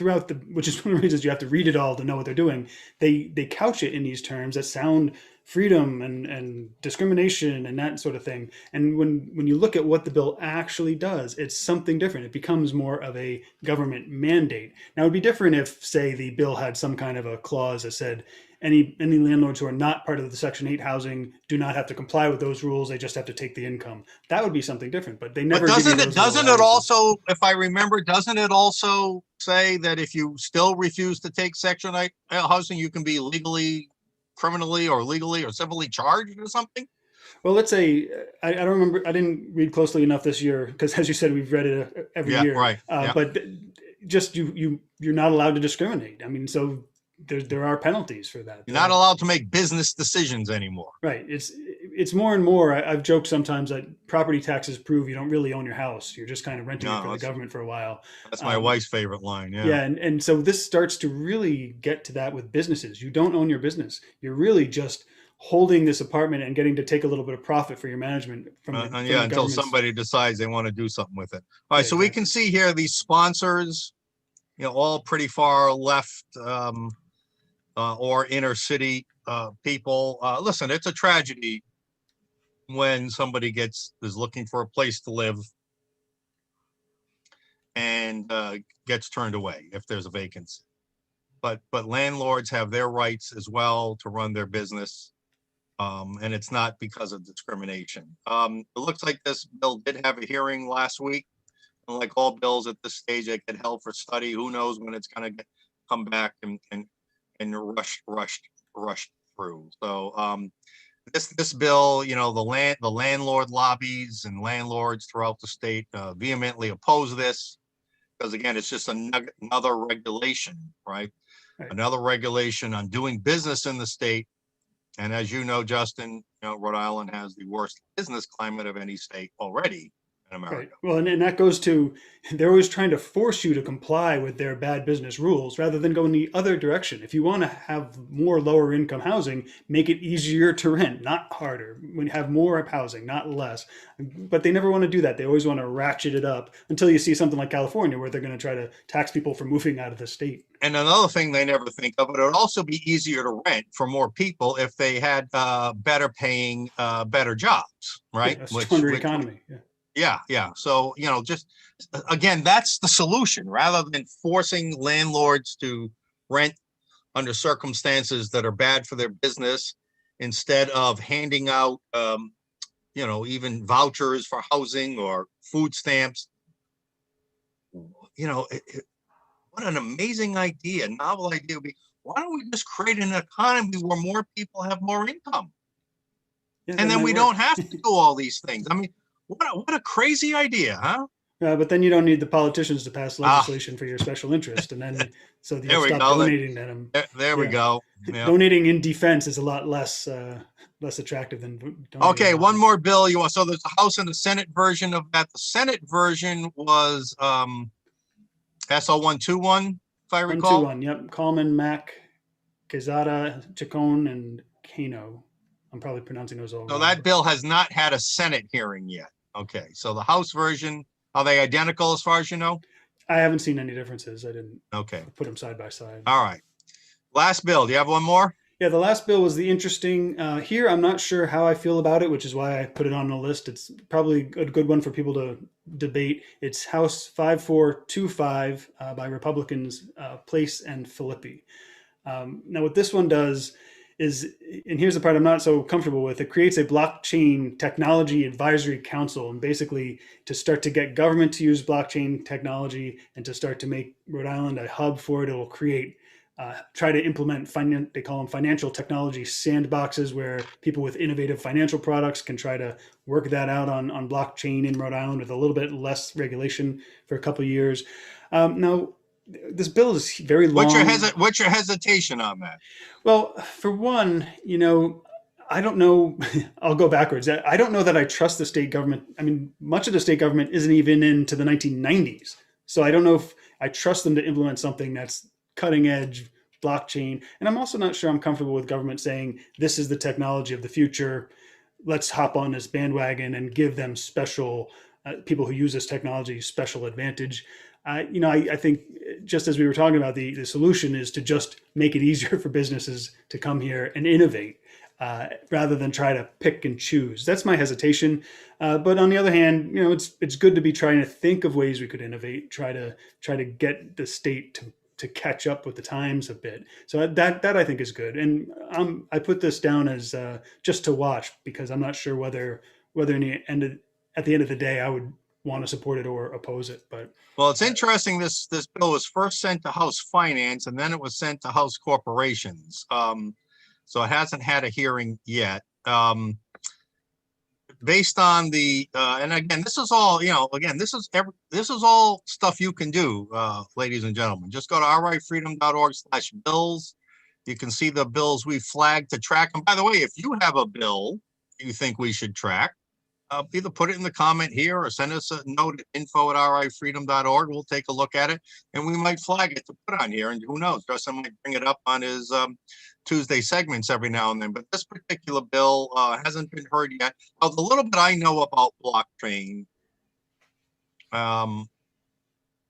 which is one of the reasons you have to read it all to know what they're doing. They couch it in these terms that sound freedom and discrimination and that sort of thing. And when you look at what the bill actually does, it's something different. It becomes more of a government mandate. Now, it would be different if, say, the bill had some kind of a clause that said any landlords who are not part of the Section 8 housing do not have to comply with those rules. They just have to take the income. That would be something different, but they never. But doesn't it also, if I remember, doesn't it also say that if you still refuse to take Section 8 housing, you can be legally, criminally, or legally or civilly charged or something? Well, let's say I don't remember. I didn't read closely enough this year because, as you said, we've read it every year. Right. But just you're not allowed to discriminate. I mean, so there are penalties for that. You're not allowed to make business decisions anymore. Right. It's more and more. I've joked sometimes that property taxes prove you don't really own your house. You're just kind of renting it for the government for a while. That's my wife's favorite line. Yeah. Yeah. And so this starts to really get to that with businesses. You don't own your business. You're really just holding this apartment and getting to take a little bit of profit for your management from until somebody decides they want to do something with it. All right. So we can see here these sponsors, all pretty far left, or inner city people. Listen, it's a tragedy when somebody is looking for a place to live and gets turned away if there's a vacancy. But landlords have their rights as well to run their business, and it's not because of discrimination. It looks like this bill did have a hearing last week. And like all bills at this stage, they get held for study. Who knows when it's going to come back and rushed through. So this bill, the landlord lobbies and landlords throughout the state vehemently oppose this because, again, it's just another regulation, right? Another regulation on doing business in the state. And as you know, Justin, Rhode Island has the worst business climate of any state already in America. Right. Well, and that goes to, they're always trying to force you to comply with their bad business rules rather than go in the other direction. If you want to have more lower income housing, make it easier to rent, not harder. When you have more housing, not less. But they never want to do that. They always want to ratchet it up until you see something like California where they're going to try to tax people for moving out of the state. And another thing they never think of, it would also be easier to rent for more people if they had better paying, better jobs, right? Yeah, a stronger economy. Yeah. So, just again, that's the solution rather than forcing landlords to rent under circumstances that are bad for their business instead of handing out, even vouchers for housing or food stamps. What an amazing idea, novel idea would be, why don't we just create an economy where more people have more income? Yeah, and then we don't have to do all these things. I mean, what a crazy idea, huh? But then you don't need the politicians to pass legislation for your special interest. And then, so you stop donating to them. There we go. Yeah. Donating in defense is a lot less attractive than donating. Okay, one more bill you want. So there's a House and the Senate version of that. The Senate version was SO 121, if I recall. 121, yep. Coleman, Mack, Quezada, Chacon, and Kano. I'm probably pronouncing those all wrong. So that bill has not had a Senate hearing yet. Okay, so the House version, are they identical as far as you know? I haven't seen any differences. I didn't put them side by side. All right. Last bill. Do you have one more? Yeah, the last bill was the interesting. Here, I'm not sure how I feel about it, which is why I put it on the list. It's probably a good one for people to debate. It's House 5425 by Republicans Place and Filippi. Now, what this one does is, and here's the part I'm not so comfortable with, it creates a blockchain technology advisory council, and basically to start to get government to use blockchain technology and to start to make Rhode Island a hub for it. It will create try to implement they call them financial technology sandboxes, where people with innovative financial products can try to work that out on blockchain in Rhode Island with a little bit less regulation for a couple of years. Now, this bill is very long. What's your hesitation on that? Well, for one, I don't know. I'll go backwards. I don't know that I trust the state government. I mean, much of the state government isn't even into the 1990s. So I don't know if I trust them to implement something that's cutting edge blockchain. And I'm also not sure I'm comfortable with government saying this is the technology of the future. Let's hop on this bandwagon and give them special people who use this technology special advantage. I think, just as we were talking about, the solution is to just make it easier for businesses to come here and innovate, rather than try to pick and choose. That's my hesitation. But on the other hand, it's good to be trying to think of ways we could innovate, try to get the state to catch up with the times a bit. So that I think is good. And I put this down as just to watch, because I'm not sure whether at the end of the day I would want to support it or oppose it. But well, it's interesting. This bill was first sent to House Finance, and then it was sent to House Corporations. So it hasn't had a hearing yet. Based on the and again, this is all this is all stuff you can do, ladies and gentlemen. Just go to rifreedom.org/bills. You can see the bills we flagged to track. And by the way, if you have a bill you think we should track, either put it in the comment here or send us a note at info@rifreedom.org. We'll take a look at it, and we might flag it to put on here. And who knows, Justin might bring it up on his Tuesday segments every now and then. But this particular bill hasn't been heard yet. Now, the little bit I know about blockchain, and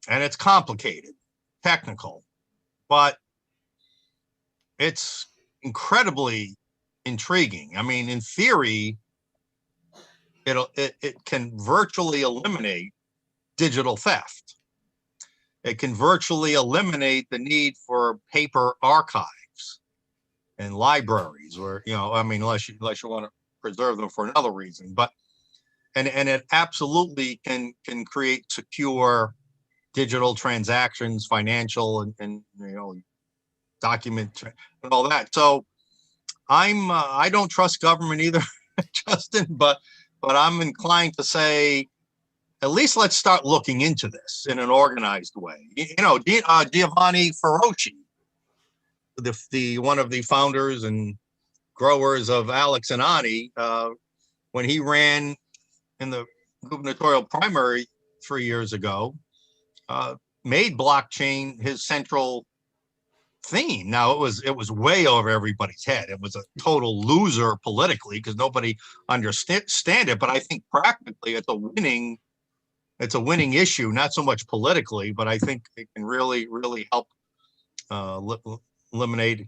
it's complicated, technical, but it's incredibly intriguing. I mean, in theory, it can virtually eliminate digital theft. It can virtually eliminate the need for paper archives and libraries, where unless you want to preserve them for another reason. But and it absolutely can create secure digital transactions, financial and document and all that. So I don't trust government either, Justin, but I'm inclined to say, at least let's start looking into this in an organized way. Giovanni Ferrocci, the one of the founders and growers of Alex and Ani, when he ran in the gubernatorial primary 3 years ago, made blockchain his central theme. Now, it was way over everybody's head. It was a total loser politically because nobody understand it. But I think practically it's a winning issue, not so much politically, but I think it can really, really help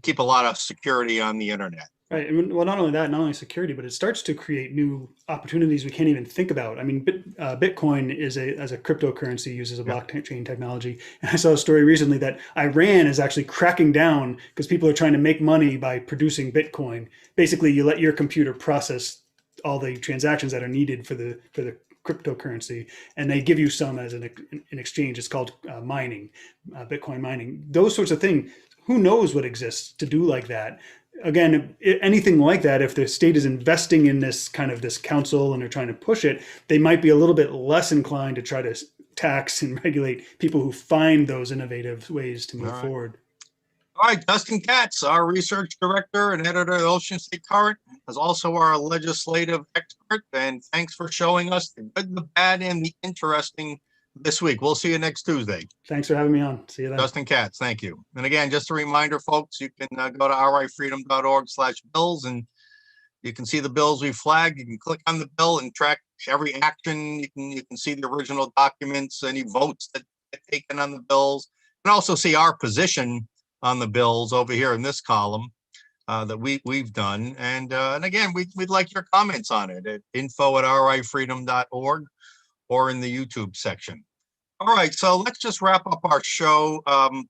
keep a lot of security on the internet. Right. And well, not only security, but it starts to create new opportunities we can't even think about. I mean, Bitcoin as a cryptocurrency uses a blockchain technology. And I saw a story recently that Iran is actually cracking down because people are trying to make money by producing Bitcoin. Basically, you let your computer process all the transactions that are needed for the cryptocurrency, and they give you some as an exchange. It's called mining, Bitcoin mining. Those sorts of things. Who knows what exists to do like that? Again, anything like that, if the state is investing in this council and they're trying to push it, they might be a little bit less inclined to try to tax and regulate people who find those innovative ways to move forward. All right, Dustin Katz, our research director and editor of the Ocean State Current, is also our legislative expert. And thanks for showing us the good, the bad, and the interesting this week. We'll see you next Tuesday. Thanks for having me on. See you then. Justin Katz, thank you. And again, just a reminder, folks, you can go to rifreedom.org/bills, and you can see the bills we flagged. You can click on the bill and track every action. You can see the original documents, any votes that get taken on the bills, and also see our position on the bills over here in this column that we've done. And again, we'd like your comments on it at info@rifreedom.org or in the YouTube section. All right, so let's just wrap up our show. I'm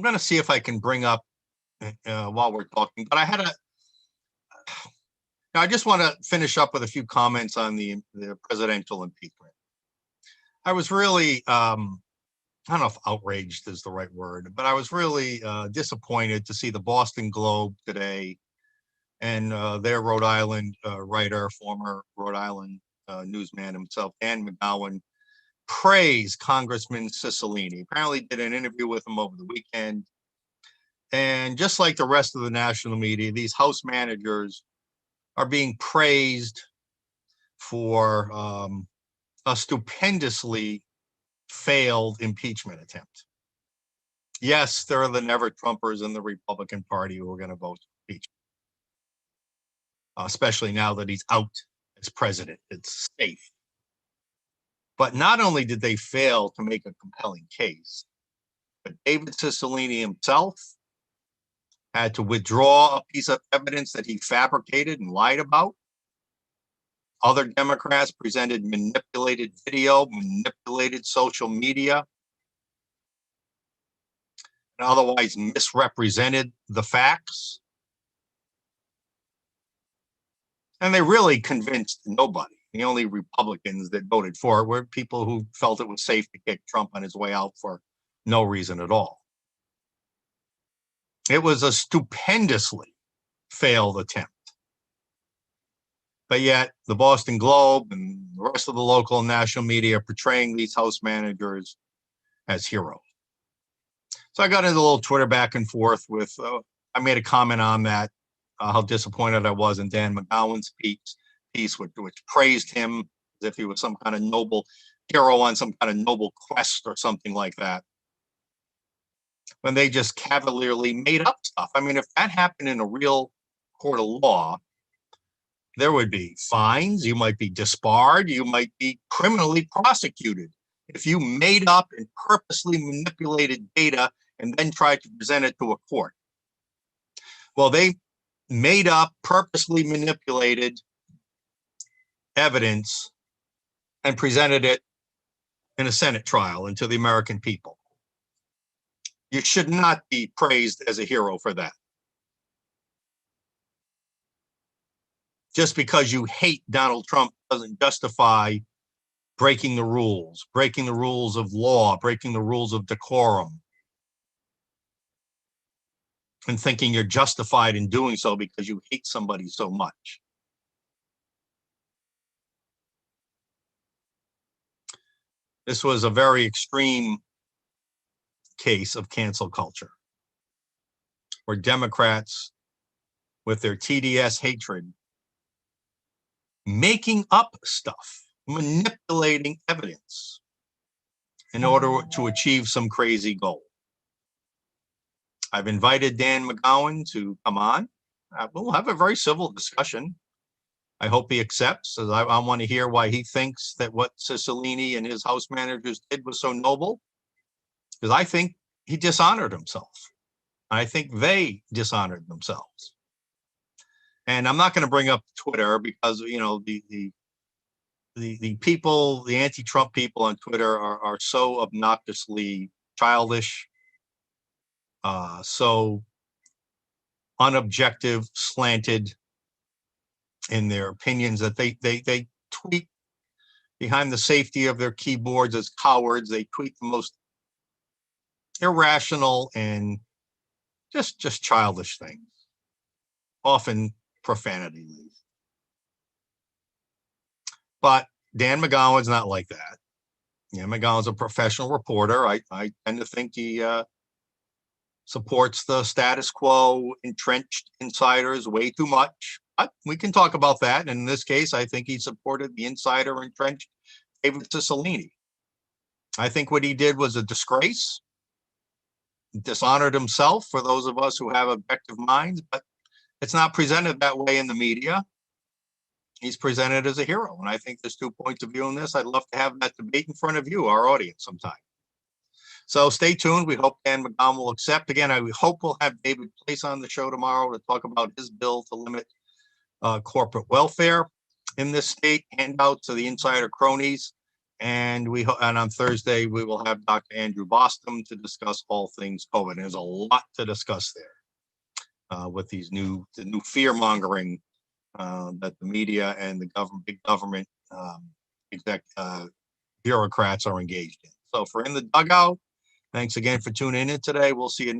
going to see if I can bring up while we're talking, but I just want to finish up with a few comments on the presidential impeachment. I was really I don't know if outraged is the right word, but I was really disappointed to see the Boston Globe today and their Rhode Island writer, former Rhode Island newsman himself, Dan McGowan, praise Congressman Cicilline. Apparently did an interview with him over the weekend. And just like the rest of the national media, these House managers are being praised for a stupendously failed impeachment attempt. Yes, there are the never Trumpers in the Republican Party who are going to vote to impeach him, especially now that he's out as president. It's safe. But not only did they fail to make a compelling case, but David Cicilline himself had to withdraw a piece of evidence that he fabricated and lied about. Other Democrats presented manipulated video, manipulated social media, and otherwise misrepresented the facts. And they really convinced nobody. The only Republicans that voted for it were people who felt it was safe to kick Trump on his way out for no reason at all. It was a stupendously failed attempt. But yet the Boston Globe and the rest of the local and national media are portraying these House managers as heroes. So I got into a little Twitter back and forth with, I made a comment on that, how disappointed I was in Dan McGowan's piece, which praised him as if he was some kind of noble hero on some kind of noble quest or something like that, when they just cavalierly made up stuff. I mean, if that happened in a real court of law, there would be fines, you might be disbarred, you might be criminally prosecuted if you made up and purposely manipulated data and then tried to present it to a court. Well, they made up, purposely manipulated evidence and presented it in a Senate trial and to the American people. You should not be praised as a hero for that. Just because you hate Donald Trump doesn't justify breaking the rules of law, breaking the rules of decorum, and thinking you're justified in doing so because you hate somebody so much. This was a very extreme case of cancel culture, where Democrats, with their TDS hatred, making up stuff, manipulating evidence in order to achieve some crazy goal. I've invited Dan McGowan to come on. We'll have a very civil discussion. I hope he accepts, as I want to hear why he thinks that what Cicilline and his House managers did was so noble, because I think he dishonored himself. I think they dishonored themselves. And I'm not going to bring up Twitter because, you know, the people, the anti-Trump people on Twitter are so obnoxiously childish, so unobjective, slanted in their opinions that they tweet behind the safety of their keyboards as cowards. They tweet the most irrational and just childish things, often profanity. But Dan McGowan's not like that. Yeah, McGowan's a professional reporter. I tend to think he supports the status quo, entrenched insiders way too much. But we can talk about that. And in this case, I think he supported the insider entrenched David Cicilline. I think what he did was a disgrace. He dishonored himself, for those of us who have objective minds, but it's not presented that way in the media. He's presented as a hero. And I think there's 2 points of view on this. I'd love to have that debate in front of you, our audience, sometime. So stay tuned. We hope Dan McGowan will accept. Again, I hope we'll have David Place on the show tomorrow to talk about his bill to limit corporate welfare in this state, handouts to the insider cronies. And on Thursday, we will have Dr. Andrew Bostom to discuss all things COVID. There's a lot to discuss there with these the new fear mongering that the media and the big government bureaucrats are engaged in. So for In the Dugout, Thanks again for tuning in today. We'll see you next